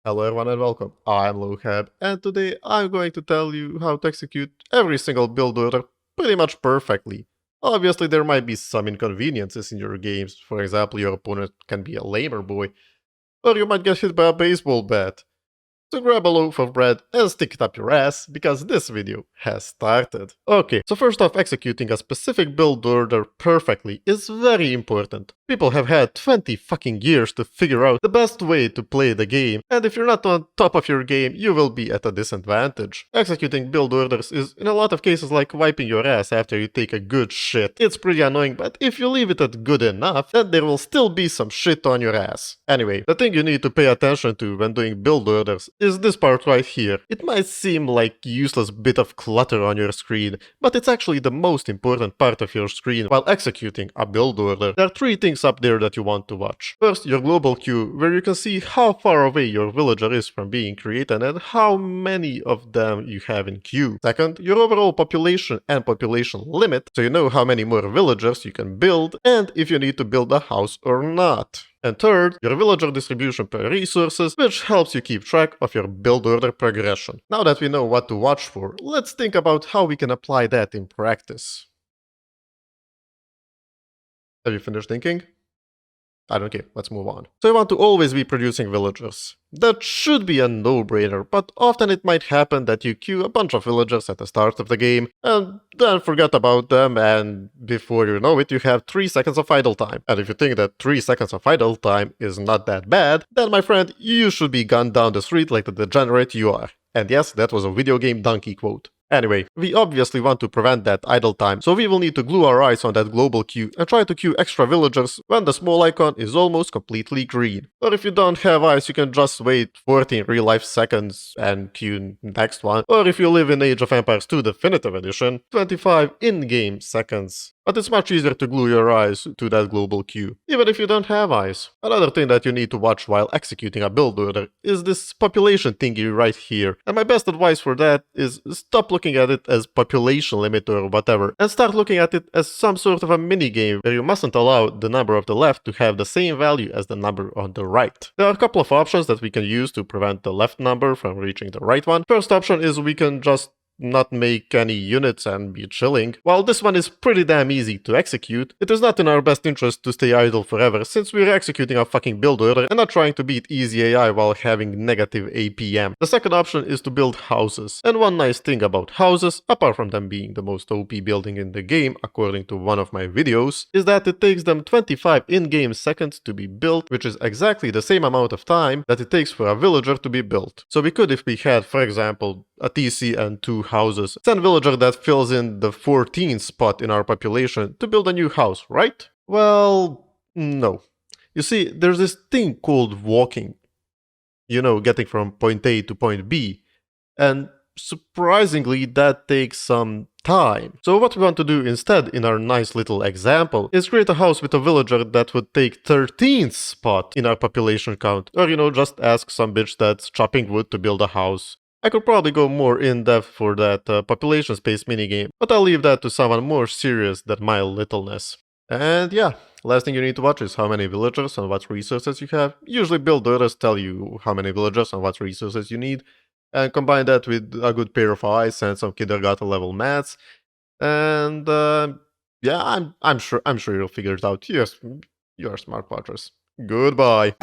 Hello everyone and welcome. I'm Lohab, and today I'm going to tell you how to execute every single build order pretty much perfectly. Obviously there might be some inconveniences in your games, for example your opponent can be a lamer boy, or you might get hit by a baseball bat. So grab a loaf of bread and stick it up your ass, because this video has started. Okay, so first off, executing a specific build order perfectly is very important. People have had 20 fucking years to figure out the best way to play the game, and if you're not on top of your game, you will be at a disadvantage. Executing build orders is in a lot of cases like wiping your ass after you take a good shit. It's pretty annoying, but if you leave it at good enough, then there will still be some shit on your ass. Anyway, the thing you need to pay attention to when doing build orders is this part right here. It might seem like useless bit of clutter on your screen, but it's actually the most important part of your screen while executing a build order. There are three things up there that you want to watch. First, your global queue, where you can see how far away your villager is from being created and how many of them you have in queue. Second, your overall population and population limit, so you know how many more villagers you can build and if you need to build a house or not. And third, your villager distribution per resources, which helps you keep track of your build order progression. Now that we know what to watch for, let's think about how we can apply that in practice. Have you finished thinking? I don't care, let's move on. So you want to always be producing villagers. That should be a no-brainer, but often it might happen that you queue a bunch of villagers at the start of the game, and then forget about them, and before you know it, you have 3 seconds of idle time. And if you think that 3 seconds of idle time is not that bad, then my friend, you should be gunned down the street like the degenerate you are. And yes, that was a video game donkey quote. Anyway, we obviously want to prevent that idle time, so we will need to glue our eyes on that global queue and try to queue extra villagers when the small icon is almost completely green. Or if you don't have eyes, you can just wait 14 real life seconds and queue next one. Or if you live in Age of Empires 2 Definitive Edition, 25 in-game seconds. But it's much easier to glue your eyes to that global queue, even if you don't have eyes. Another thing that you need to watch while executing a build order is this population thingy right here. And my best advice for that is stop looking at it as population limit or whatever, and start looking at it as some sort of a mini-game where you mustn't allow the number of the left to have the same value as the number on the right. There are a couple of options that we can use to prevent the left number from reaching the right one. First option is we can just not make any units and be chilling. While this one is pretty damn easy to execute, it is not in our best interest to stay idle forever since we're executing a fucking build order and not trying to beat easy AI while having negative APM. The second option is to build houses. And one nice thing about houses, apart from them being the most OP building in the game according to one of my videos, is that it takes them 25 in-game seconds to be built, which is exactly the same amount of time that it takes for a villager to be built. So we could, if we had, for example, a TC and 2 houses, send villager that fills in the 14th spot in our population to build a new house, right? Well, no. You see, there's this thing called walking. You know, getting from point A to point B. And surprisingly, that takes some time. So what we want to do instead in our nice little example is create a house with a villager that would take 13th spot in our population count. Or, you know, just ask some bitch that's chopping wood to build a house. I could probably go more in-depth for that population space minigame, but I'll leave that to someone more serious than my littleness. And yeah, last thing you need to watch is how many villagers and what resources you have. Usually build orders tell you how many villagers and what resources you need, and combine that with a good pair of eyes and some kindergarten level maths. And yeah, I'm sure you'll figure it out. Yes, you're a smart watchers. Goodbye.